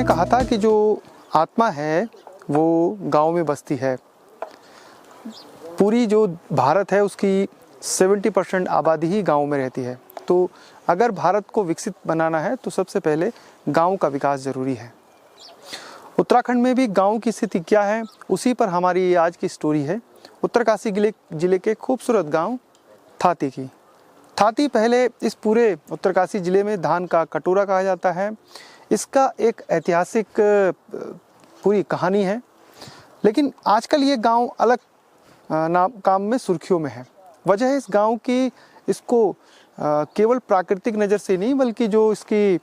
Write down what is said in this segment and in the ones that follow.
कहा था कि जो आत्मा है वो गांव में बसती है। पूरी जो भारत है उसकी 70% आबादी ही गांव में रहती है। तो अगर भारत को विकसित बनाना है तो सबसे पहले गांव का विकास ज़रूरी है। उत्तराखंड में भी गांव की स्थिति क्या है, उसी पर हमारी आज की स्टोरी है। उत्तरकाशी जिले के खूबसूरत गांव थाती की। थाती पहले इस पूरे उत्तरकाशी जिले में धान का कटोरा कहा जाता है। इसका एक ऐतिहासिक पूरी कहानी है, लेकिन आजकल ये गांव अलग काम में सुर्खियों में है। वजह है इस गांव की इसको केवल प्राकृतिक नज़र से नहीं, बल्कि जो इसकी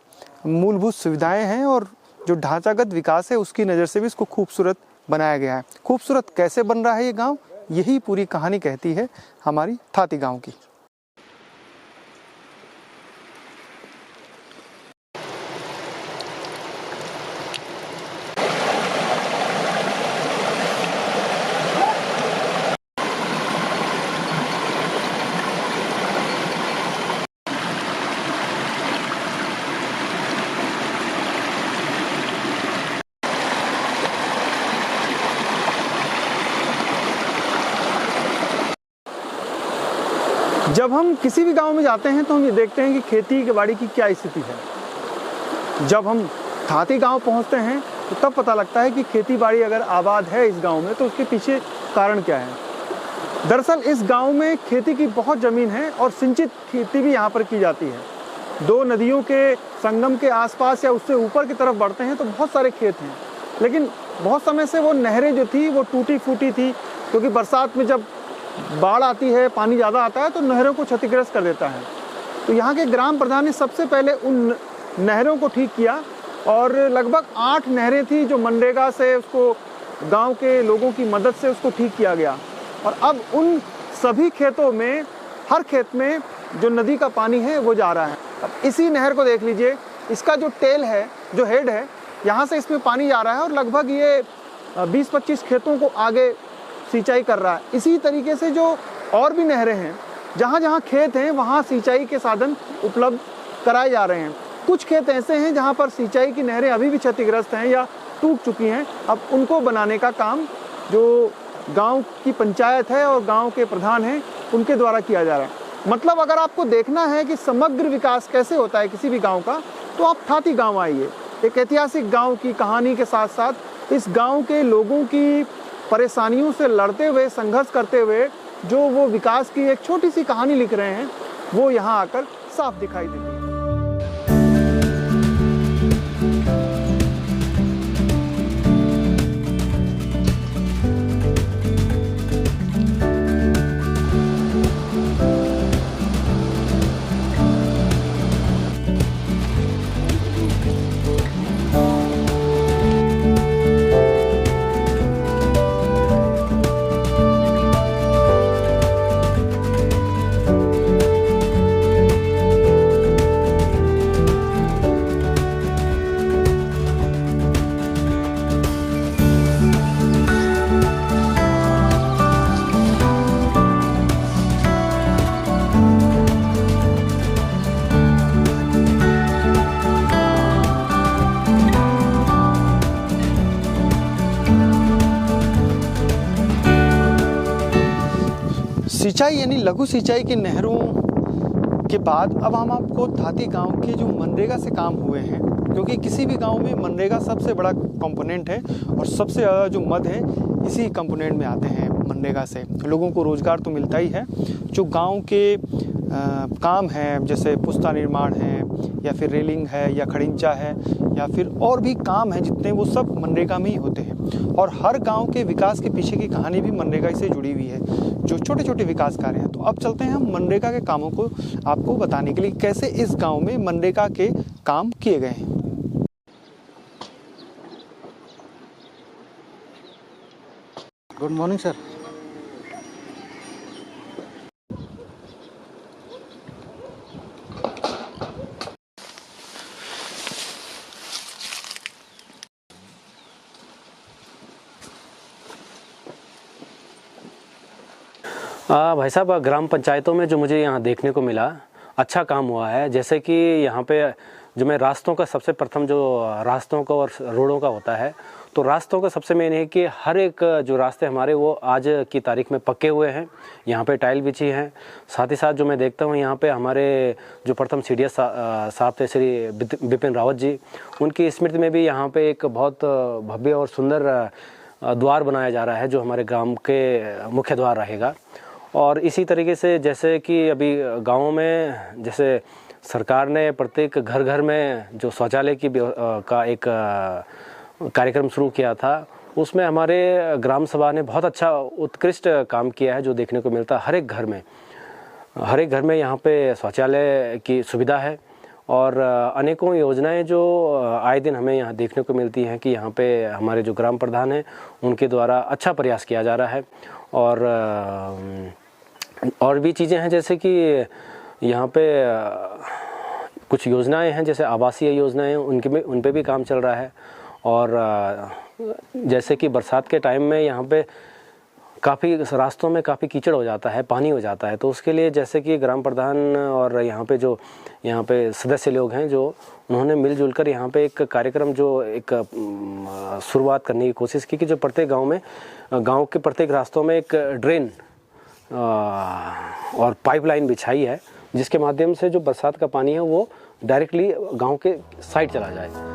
मूलभूत सुविधाएं हैं और जो ढांचागत विकास है उसकी नज़र से भी इसको खूबसूरत बनाया गया है। खूबसूरत कैसे बन रहा है ये गांव, यही पूरी कहानी कहती है हमारी थाती गांव की। जब हम किसी भी गांव में जाते हैं तो हम ये देखते हैं कि खेती के बाड़ी की क्या स्थिति है। जब हम थाती गांव पहुंचते हैं तो तब पता लगता है कि खेती बाड़ी अगर आबाद है इस गांव में तो उसके पीछे कारण क्या है। दरअसल इस गांव में खेती की बहुत ज़मीन है और सिंचित खेती भी यहाँ पर की जाती है। दो नदियों के संगम के आसपास या उससे ऊपर की तरफ बढ़ते हैं तो बहुत सारे खेत हैं, लेकिन बहुत समय से वो नहरें जो थी वो टूटी फूटी थी, क्योंकि बरसात में जब बाढ़ आती है, पानी ज़्यादा आता है तो नहरों को क्षतिग्रस्त कर देता है। तो यहाँ के ग्राम प्रधान ने सबसे पहले उन नहरों को ठीक किया और लगभग 8 नहरें थी जो मनरेगा से उसको गांव के लोगों की मदद से उसको ठीक किया गया। और अब उन सभी खेतों में, हर खेत में जो नदी का पानी है वो जा रहा है। अब इसी नहर को देख लीजिए, इसका जो टेल है, जो हेड है, यहाँ से इसमें पानी जा रहा है और लगभग ये 20-25 खेतों को आगे सिंचाई कर रहा है। इसी तरीके से जो और भी नहरें हैं, जहाँ जहाँ खेत हैं वहाँ सिंचाई के साधन उपलब्ध कराए जा रहे हैं। कुछ खेत ऐसे हैं जहाँ पर सिंचाई की नहरें अभी भी क्षतिग्रस्त हैं या टूट चुकी हैं। अब उनको बनाने का काम जो गांव की पंचायत है और गांव के प्रधान हैं उनके द्वारा किया जा रहा है। मतलब अगर आपको देखना है कि समग्र विकास कैसे होता है किसी भी गाँव का, तो आप थाती गाँव आइए। एक ऐतिहासिक गाँव की कहानी के साथ साथ इस गाँव के लोगों की परेशानियों से लड़ते हुए, संघर्ष करते हुए जो वो विकास की एक छोटी सी कहानी लिख रहे हैं, वो यहाँ आकर साफ दिखाई देती है। सिंचाई यानी लघु सिंचाई की नहरों के बाद अब हम आपको थाती गांव के जो मनरेगा से काम हुए हैं, क्योंकि किसी भी गांव में मनरेगा सबसे बड़ा कंपोनेंट है और सबसे ज़्यादा जो मद है इसी कंपोनेंट में आते हैं। मनरेगा से लोगों को रोज़गार तो मिलता ही है। जो गांव के काम हैं, जैसे पुस्ता निर्माण है या फिर रेलिंग है या खड़िंचा है या फिर और भी काम हैं जितने, वो सब मनरेगा में ही होते हैं। और हर गांव के विकास के पीछे की कहानी भी मनरेगा से जुड़ी हुई है, जो छोटे छोटे विकास कार्य हैं। तो अब चलते हैं हम मनरेगा के कामों को आपको बताने के लिए, कैसे इस गांव में मनरेगा के काम किए गए हैं। Good morning sir. भाई साहब, ग्राम पंचायतों में जो मुझे यहाँ देखने को मिला, अच्छा काम हुआ है। जैसे कि यहाँ पे जो मैं रास्तों का सबसे प्रथम जो रास्तों का और रोडों का होता है, तो रास्तों का सबसे मेन है कि हर एक जो रास्ते हमारे वो आज की तारीख में पक्के हुए हैं, यहाँ पे टाइल बिछी है। साथ ही साथ जो मैं देखता हूँ यहाँ पे हमारे जो प्रथम CDS साहब थे श्री बिपिन रावत जी, उनकी स्मृति में भी यहाँ पे एक बहुत भव्य और सुंदर द्वार बनाया जा रहा है जो हमारे ग्राम के मुख्य द्वार रहेगा। और इसी तरीके से जैसे कि अभी गाँवों में जैसे सरकार ने प्रत्येक घर घर में जो शौचालय की का एक कार्यक्रम शुरू किया था, उसमें हमारे ग्राम सभा ने बहुत अच्छा उत्कृष्ट काम किया है, जो देखने को मिलता है हर एक घर में यहाँ पे शौचालय की सुविधा है। और अनेकों योजनाएं जो आए दिन हमें यहाँ देखने को मिलती हैं कि यहाँ पे हमारे जो ग्राम प्रधान हैं उनके द्वारा अच्छा प्रयास किया जा रहा है। और भी चीज़ें हैं जैसे कि यहाँ पे कुछ योजनाएं हैं जैसे आवासीय योजनाएं, उन पे भी काम चल रहा है। और जैसे कि बरसात के टाइम में यहाँ पे काफ़ी रास्तों में काफ़ी कीचड़ हो जाता है, पानी हो जाता है, तो उसके लिए जैसे कि ग्राम प्रधान और यहाँ पे सदस्य लोग हैं जो उन्होंने मिलजुल कर यहाँ पे एक कार्यक्रम जो एक शुरुआत करने की कोशिश की कि जो प्रत्येक गांव के प्रत्येक रास्तों में एक ड्रेन और पाइपलाइन बिछाई है, जिसके माध्यम से जो बरसात का पानी है वो डायरेक्टली गांव के साइड चला जाए।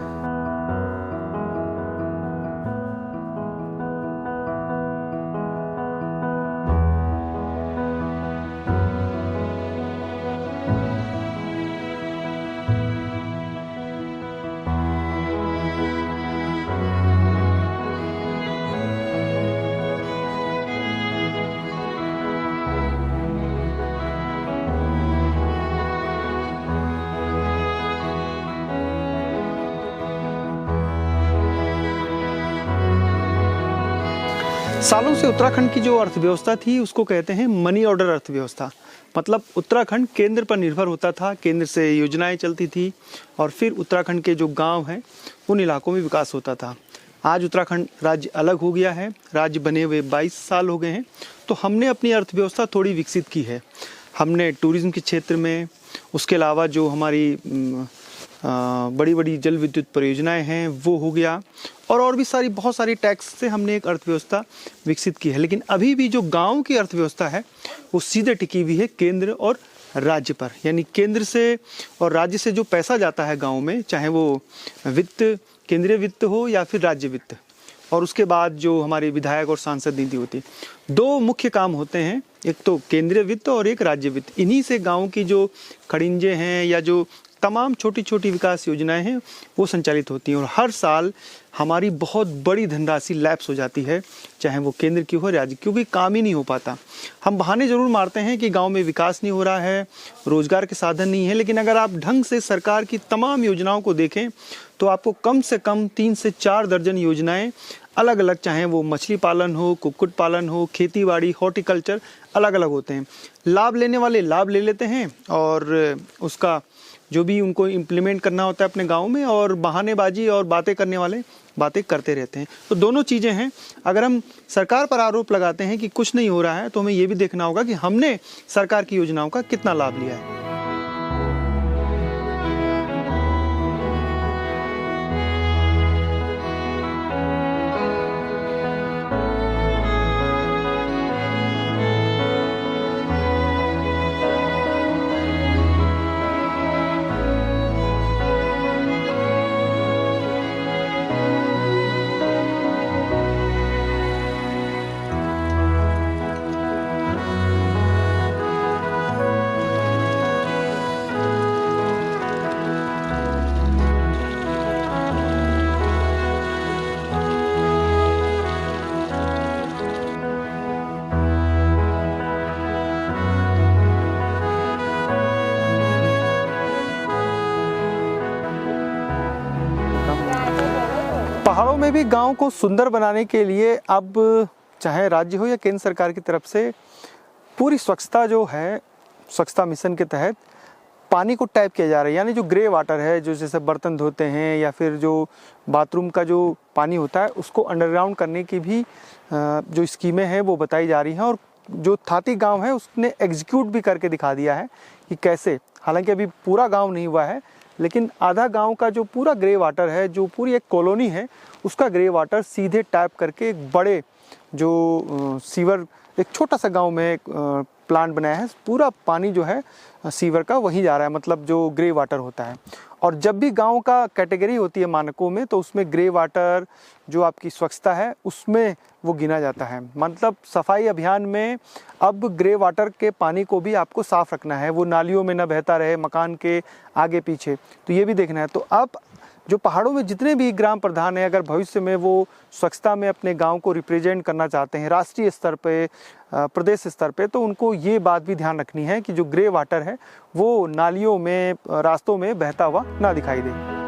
सालों से उत्तराखंड की जो अर्थव्यवस्था थी उसको कहते हैं मनी ऑर्डर अर्थव्यवस्था। मतलब उत्तराखंड केंद्र पर निर्भर होता था, केंद्र से योजनाएं चलती थी और फिर उत्तराखंड के जो गांव हैं उन इलाकों में विकास होता था। आज उत्तराखंड राज्य अलग हो गया है, राज्य बने हुए 22 साल हो गए हैं, तो हमने अपनी अर्थव्यवस्था थोड़ी विकसित की है। हमने टूरिज्म के क्षेत्र में, उसके अलावा जो हमारी बड़ी बड़ी जल विद्युत परियोजनाएं हैं वो हो गया, और भी बहुत सारी टैक्स से हमने एक अर्थव्यवस्था विकसित की है। लेकिन अभी भी जो गांव की अर्थव्यवस्था है वो सीधे टिकी हुई है केंद्र और राज्य पर। यानी केंद्र से और राज्य से जो पैसा जाता है गांव में, चाहे वो वित्त, केंद्रीय वित्त हो या फिर राज्य वित्त, और उसके बाद जो हमारे विधायक और सांसद नीति होती है, दो मुख्य काम होते हैं, एक तो केंद्रीय वित्त और एक राज्य वित्त। इन्हीं से गाँव की जो खड़िंजे हैं या जो तमाम छोटी छोटी विकास योजनाएं हैं वो संचालित होती हैं, और हर साल हमारी बहुत बड़ी धनराशि लैप्स हो जाती है, चाहे वो केंद्र की हो राज्य, क्योंकि काम ही नहीं हो पाता। हम बहाने ज़रूर मारते हैं कि गांव में विकास नहीं हो रहा है, रोजगार के साधन नहीं है, लेकिन अगर आप ढंग से सरकार की तमाम योजनाओं को देखें तो आपको कम से कम 3 से 4 दर्जन योजनाएं अलग अलग, चाहे वो मछली पालन हो, कुक्कुट पालन हो, खेती बाड़ी, हॉर्टिकल्चर, अलग अलग होते हैं। लाभ लेने वाले लाभ ले लेते हैं और उसका जो भी उनको इम्प्लीमेंट करना होता है अपने गांव में, और बहानेबाजी और बातें करने वाले बातें करते रहते हैं। तो दोनों चीज़ें हैं। अगर हम सरकार पर आरोप लगाते हैं कि कुछ नहीं हो रहा है, तो हमें ये भी देखना होगा कि हमने सरकार की योजनाओं का कितना लाभ लिया है। पहाड़ों में भी गांव को सुंदर बनाने के लिए अब चाहे राज्य हो या केंद्र सरकार की तरफ से पूरी स्वच्छता जो है, स्वच्छता मिशन के तहत पानी को टैप किया जा रहा है। यानी जो ग्रे वाटर है, जो जैसे बर्तन धोते हैं या फिर जो बाथरूम का जो पानी होता है, उसको अंडरग्राउंड करने की भी जो स्कीमें हैं वो बताई जा रही हैं। और जो थाती गांव है उसने एग्जीक्यूट भी करके दिखा दिया है कि कैसे, हालांकि अभी पूरा गांव नहीं हुआ है, लेकिन आधा गांव का जो पूरा ग्रे वाटर है, जो पूरी एक कॉलोनी है, उसका ग्रे वाटर सीधे टैप करके एक बड़े जो सीवर, एक छोटा सा गांव में एक प्लांट बनाया है, पूरा पानी जो है सीवर का वहीं जा रहा है, मतलब जो ग्रे वाटर होता है। और जब भी गांव का कैटेगरी होती है मानकों में, तो उसमें ग्रे वाटर जो आपकी स्वच्छता है उसमें वो गिना जाता है। मतलब सफाई अभियान में अब ग्रे वाटर के पानी को भी आपको साफ रखना है, वो नालियों में ना बहता रहे मकान के आगे पीछे, तो ये भी देखना है। तो अब जो पहाड़ों में जितने भी ग्राम प्रधान हैं, अगर भविष्य में वो स्वच्छता में अपने गांव को रिप्रेजेंट करना चाहते हैं राष्ट्रीय स्तर पे, प्रदेश स्तर पे, तो उनको ये बात भी ध्यान रखनी है कि जो ग्रे वाटर है वो नालियों में, रास्तों में बहता हुआ ना दिखाई दे।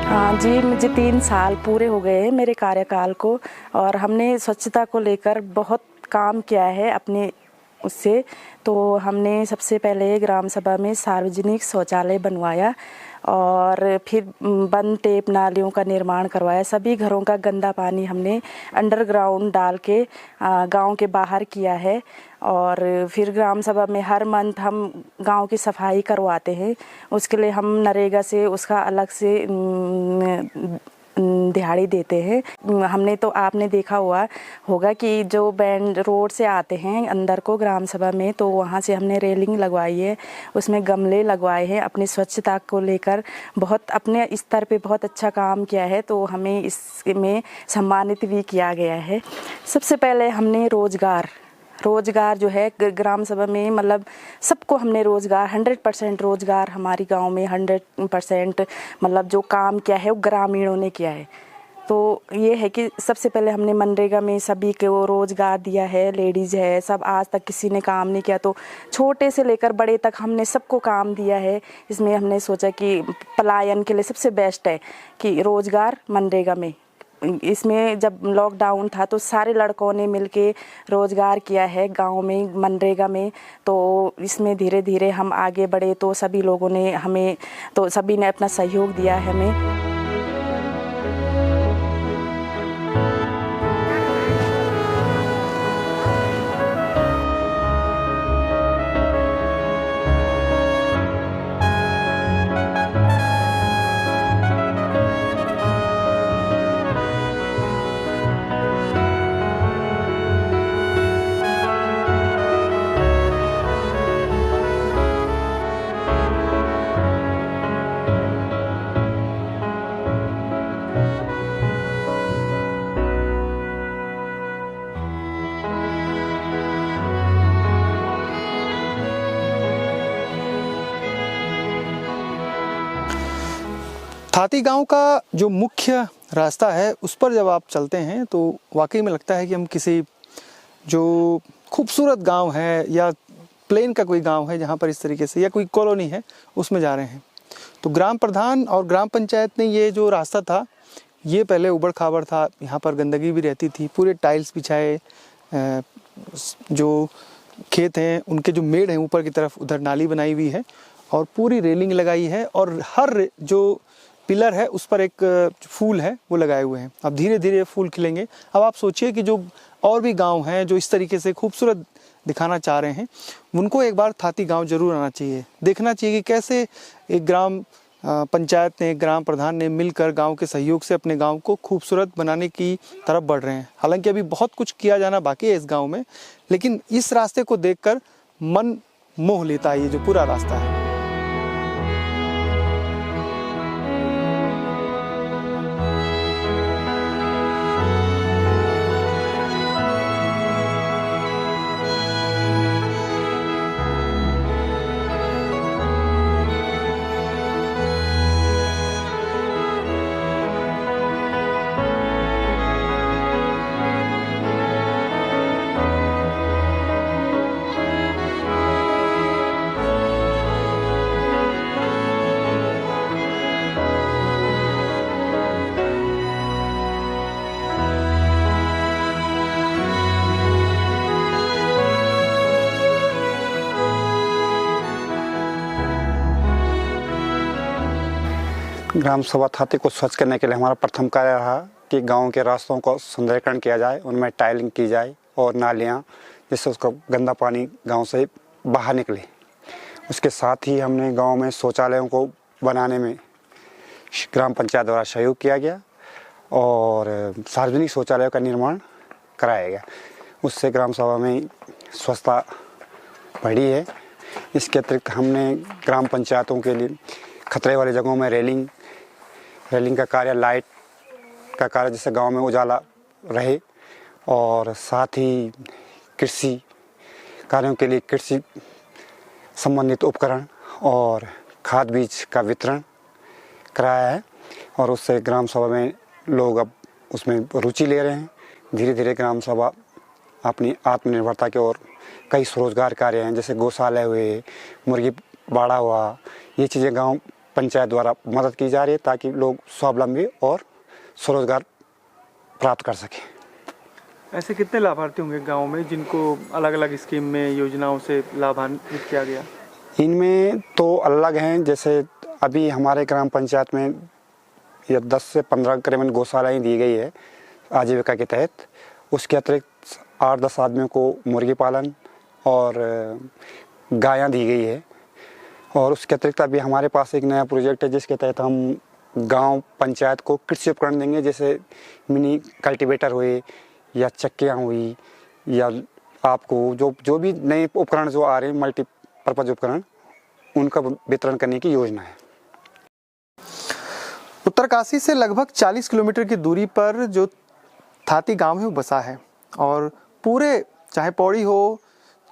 हाँ जी, मुझे 3 साल पूरे हो गए हैं मेरे कार्यकाल को, और हमने स्वच्छता को लेकर बहुत काम किया है अपने उससे। तो हमने सबसे पहले ग्राम सभा में सार्वजनिक शौचालय बनवाया, और फिर बंद टेप नालियों का निर्माण करवाया। सभी घरों का गंदा पानी हमने अंडरग्राउंड डाल के गांव के बाहर किया है। और फिर ग्राम सभा में हर मंथ हम गांव की सफाई करवाते हैं, उसके लिए हम नरेगा से उसका अलग से दिहाड़ी देते हैं। हमने तो आपने देखा होगा कि जो बैंड रोड से आते हैं अंदर को ग्राम सभा में, तो वहाँ से हमने रेलिंग लगवाई है, उसमें गमले लगवाए हैं। अपनी स्वच्छता को लेकर बहुत अपने स्तर पे बहुत अच्छा काम किया है, तो हमें इसमें सम्मानित भी किया गया है। सबसे पहले हमने रोज़गार जो है ग्राम सभा में, मतलब सबको हमने रोज़गार 100% रोज़गार हमारी गांव में 100% मतलब जो काम किया है वो ग्रामीणों ने किया है। तो ये है कि सबसे पहले हमने मनरेगा में सभी को रोज़गार दिया है, लेडीज़ है सब, आज तक किसी ने काम नहीं किया, तो छोटे से लेकर बड़े तक हमने सबको काम दिया है। इसमें हमने सोचा कि पलायन के लिए सबसे बेस्ट है कि रोज़गार मनरेगा में। इसमें जब लॉकडाउन था तो सारे लड़कों ने मिलके रोज़गार किया है गांव में मनरेगा में। तो इसमें धीरे धीरे हम आगे बढ़े, तो सभी लोगों ने हमें, तो सभी ने अपना सहयोग दिया है हमें। थाती गांव का जो मुख्य रास्ता है उस पर जब आप चलते हैं तो वाकई में लगता है कि हम किसी जो खूबसूरत गांव है या प्लेन का कोई गांव है जहां पर इस तरीके से, या कोई कॉलोनी है उसमें जा रहे हैं। तो ग्राम प्रधान और ग्राम पंचायत ने ये जो रास्ता था, ये पहले उबड़ खाबड़ था, यहाँ पर गंदगी भी रहती थी, पूरे टाइल्स बिछाए, जो खेत हैं उनके जो मेड़ हैं ऊपर की तरफ उधर नाली बनाई हुई है और पूरी रेलिंग लगाई है, और हर जो पिलर है उस पर एक फूल है वो लगाए हुए हैं। अब धीरे धीरे फूल खिलेंगे। अब आप सोचिए कि जो और भी गांव हैं जो इस तरीके से खूबसूरत दिखाना चाह रहे हैं, उनको एक बार थाती गांव जरूर आना चाहिए, देखना चाहिए कि कैसे एक ग्राम पंचायत ने, ग्राम प्रधान ने मिलकर गांव के सहयोग से अपने गांव को खूबसूरत बनाने की तरफ बढ़ रहे हैं। हालांकि अभी बहुत कुछ किया जाना बाकी है इस गाँव में, लेकिन इस रास्ते को देखकर मन मोह लेता है ये जो पूरा रास्ता है। ग्राम सभा थाती को स्वच्छ करने के लिए हमारा प्रथम कार्य रहा कि गांव के रास्तों को सुंदरीकरण किया जाए, उनमें टाइलिंग की जाए और नालियां, जिससे उसका गंदा पानी गांव से बाहर निकले। उसके साथ ही हमने गांव में शौचालयों को बनाने में ग्राम पंचायत द्वारा सहयोग किया गया और सार्वजनिक शौचालयों का निर्माण कराया गया। उससे ग्राम सभा में स्वच्छता बढ़ी है। इसके अतिरिक्त हमने ग्राम पंचायतों के लिए खतरे वाली जगहों में रेलिंग का कार्य, लाइट का कार्य, जिससे गांव में उजाला रहे, और साथ ही कृषि कार्यों के लिए कृषि संबंधित उपकरण और खाद बीज का वितरण कराया है और उससे ग्राम सभा में लोग अब उसमें रुचि ले रहे हैं। धीरे धीरे ग्राम सभा अपनी आत्मनिर्भरता की ओर कई स्वरोजगार कार्य हैं, जैसे गौशाला हुए, मुर्गी बाड़ा हुआ, ये चीज़ें गांव पंचायत द्वारा मदद की जा रही है ताकि लोग स्वावलंबी और स्वरोजगार प्राप्त कर सकें। ऐसे कितने लाभार्थी होंगे गांव में जिनको अलग अलग स्कीम में, योजनाओं से लाभान्वित किया गया? इनमें तो अलग हैं, जैसे अभी हमारे ग्राम पंचायत में ये 10 से 15 करीबन गौशालाएँ दी गई है आजीविका के तहत। उसके अतिरिक्त 8-10 आदमियों को मुर्गी पालन और गायां दी गई है। और उसके अतिरिक्त अभी हमारे पास एक नया प्रोजेक्ट है जिसके तहत हम गांव पंचायत को कृषि उपकरण देंगे, जैसे मिनी कल्टीवेटर हुए या चक्कियाँ हुई, या आपको जो भी नए उपकरण जो आ रहे हैं मल्टीपर्पज़ उपकरण, उनका वितरण करने की योजना है। उत्तरकाशी से लगभग 40 किलोमीटर की दूरी पर जो थाती गांव है वो बसा है और पूरे, चाहे पौड़ी हो,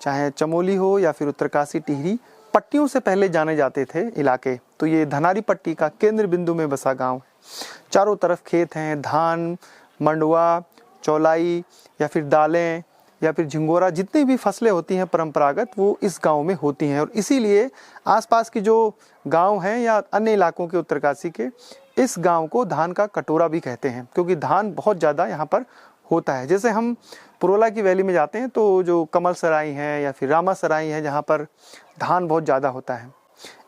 चाहे चमोली हो या फिर उत्तरकाशी टिहरी, पट्टियों से पहले जाने जाते थे इलाके, तो ये धनारी पट्टी का केंद्र बिंदु में बसा गांव है। चारों तरफ खेत हैं, धान, मंडुआ, चौलाई या फिर दालें या फिर झिंगोरा, जितनी भी फसलें होती हैं परंपरागत, वो इस गांव में होती हैं। और इसीलिए आसपास के जो गांव हैं या अन्य इलाकों के उत्तरकाशी के, इस गांव को धान का कटोरा भी कहते हैं, क्योंकि धान बहुत ज़्यादा यहाँ पर होता है। जैसे हम पुरोला की वैली में जाते हैं तो जो कमल सराय है या फिर रामा सराय है, जहाँ पर धान बहुत ज़्यादा होता है।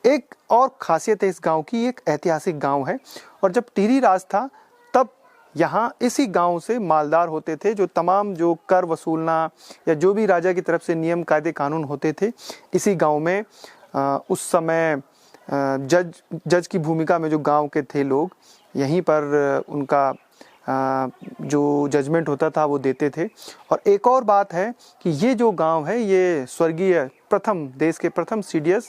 एक और खासियत है इस गांव की, एक ऐतिहासिक गांव है और जब टिहरी राज था तब यहाँ इसी गांव से मालदार होते थे। जो तमाम जो कर वसूलना या जो भी राजा की तरफ से नियम कायदे कानून होते थे, इसी गांव में उस समय जज की भूमिका में जो गांव के थे लोग, यहीं पर उनका जो जजमेंट होता था वो देते थे। और एक और बात है कि ये जो गांव है, ये स्वर्गीय प्रथम, देश के प्रथम CDS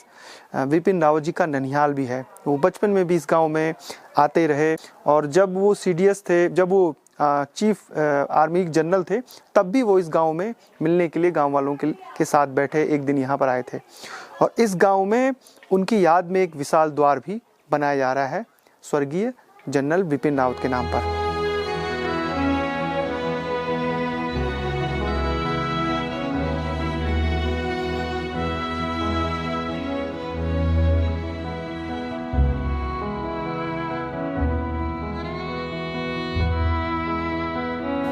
विपिन रावत जी का ननिहाल भी है। वो बचपन में भी इस गांव में आते रहे और जब वो CDS थे, जब वो चीफ आर्मी जनरल थे, तब भी वो इस गांव में मिलने के लिए गांव वालों के साथ बैठे, एक दिन यहाँ पर आए थे। और इस गांव में उनकी याद में एक विशाल द्वार भी बनाया जा रहा है स्वर्गीय जनरल विपिन रावत के नाम पर।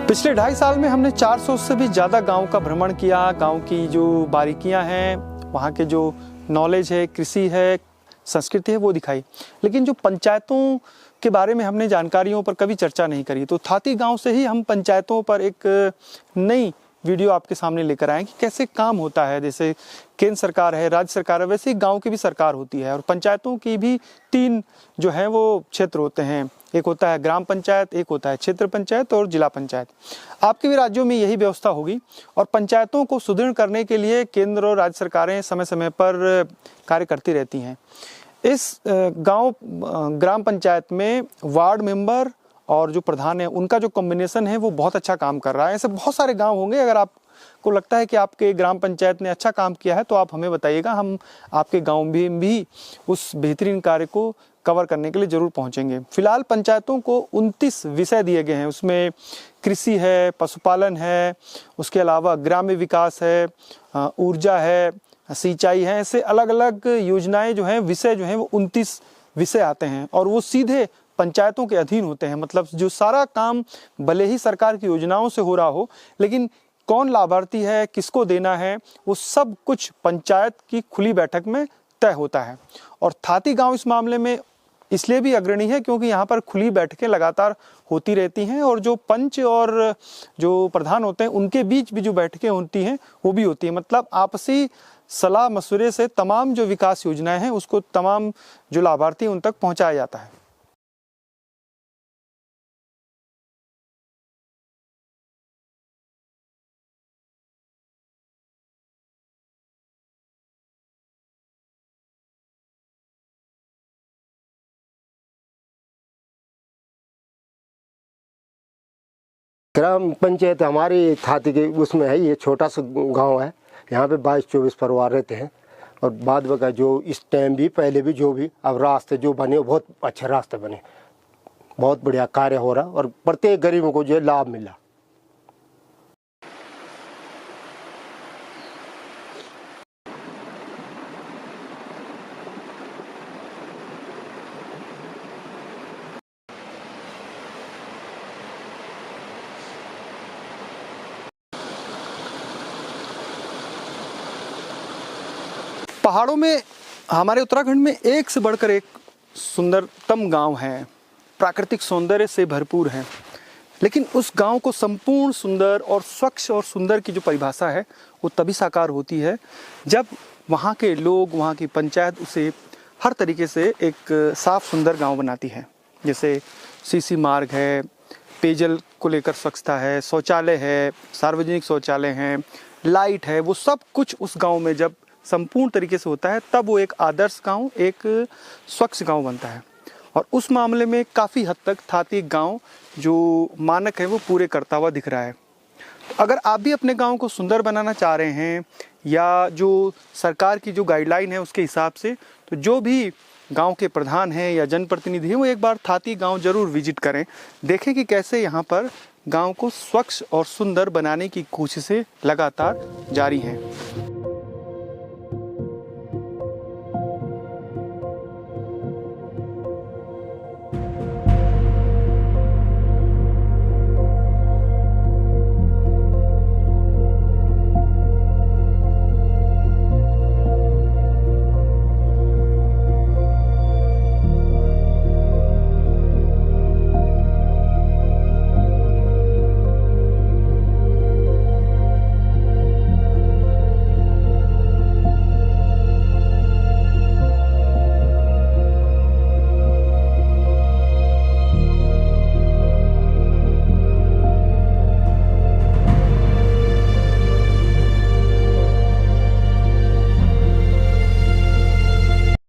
पिछले 2.5 साल में हमने 400 से भी ज़्यादा गांव का भ्रमण किया। गांव की जो बारीकियां हैं, वहाँ के जो नॉलेज है, कृषि है, संस्कृति है, वो दिखाई। लेकिन जो पंचायतों के बारे में हमने जानकारियों पर कभी चर्चा नहीं करी। तो थाती गांव से ही हम पंचायतों पर एक नई वीडियो आपके सामने लेकर आए कि कैसे काम होता है। जैसे केंद्र सरकार है, राज्य सरकार है, वैसे ही गाँव की भी सरकार होती है। और पंचायतों की भी 3 जो हैं वो क्षेत्र होते हैं। एक होता है ग्राम पंचायत, एक होता है क्षेत्र पंचायत और जिला पंचायत। आपके भी राज्यों में यही व्यवस्था होगी। और पंचायतों को सुदृढ़ करने के लिए केंद्र और राज्य सरकारें समय समय पर कार्य करती रहती हैं। इस ग्राम पंचायत में वार्ड मेंबर और जो प्रधान है, उनका जो कॉम्बिनेशन है वो बहुत अच्छा काम कर रहा है। ऐसे बहुत सारे गाँव होंगे। अगर आपको लगता है कि आपके ग्राम पंचायत ने अच्छा काम किया है तो आप हमें बताइएगा, हम आपके गाँव में भी उस बेहतरीन कार्य को कवर करने के लिए जरूर पहुंचेंगे। फिलहाल पंचायतों को 29 विषय दिए गए हैं। उसमें कृषि है, पशुपालन है, उसके अलावा ग्राम्य विकास है, ऊर्जा है, सिंचाई है। ऐसे अलग अलग योजनाएं जो हैं, विषय जो हैं, वो 29 विषय आते हैं और वो सीधे पंचायतों के अधीन होते हैं। मतलब जो सारा काम भले ही सरकार की योजनाओं से हो रहा हो, लेकिन कौन लाभार्थी है, किसको देना है, वो सब कुछ पंचायत की खुली बैठक में तय होता है। और थाती गाँव इस मामले में इसलिए भी अग्रणी है क्योंकि यहाँ पर खुली बैठकें लगातार होती रहती हैं और जो पंच और जो प्रधान होते हैं उनके बीच भी जो बैठकें होती हैं वो भी होती हैं। मतलब आपसी सलाह मशवरे से तमाम जो विकास योजनाएं हैं उसको तमाम जो लाभार्थी उन तक पहुँचाया जाता है। ग्राम पंचायत हमारी थाती के उसमें है, ये छोटा सा गांव है। यहाँ पे 22-24 परिवार रहते हैं और बाद में जो इस टाइम भी पहले भी जो भी अब रास्ते जो बने वो बहुत अच्छे रास्ते बने, बहुत बढ़िया कार्य हो रहा और प्रत्येक गरीबों को जो लाभ मिला। पहाड़ों में हमारे उत्तराखंड में एक से बढ़कर एक सुंदरतम गांव हैं, प्राकृतिक सौंदर्य से भरपूर हैं। लेकिन उस गांव को संपूर्ण सुंदर और स्वच्छ और सुंदर की जो परिभाषा है वो तभी साकार होती है जब वहाँ के लोग, वहाँ की पंचायत उसे हर तरीके से एक साफ सुंदर गांव बनाती है। जैसे सीसी मार्ग है, पेयजल को लेकर स्वच्छता है, शौचालय है, सार्वजनिक शौचालय हैं, लाइट है, वो सब कुछ उस गांव में जब संपूर्ण तरीके से होता है तब वो एक आदर्श गांव, एक स्वच्छ गांव बनता है। और उस मामले में काफ़ी हद तक थाती गांव जो मानक है वो पूरे करता हुआ दिख रहा है। तो अगर आप भी अपने गांव को सुंदर बनाना चाह रहे हैं या जो सरकार की जो गाइडलाइन है उसके हिसाब से, तो जो भी गांव के प्रधान हैं या जनप्रतिनिधि हैं वो एक बार थाती गांव जरूर विजिट करें, देखें कि कैसे यहाँ पर गांव को स्वच्छ और सुंदर बनाने की कोशिशें लगातार जारी हैं।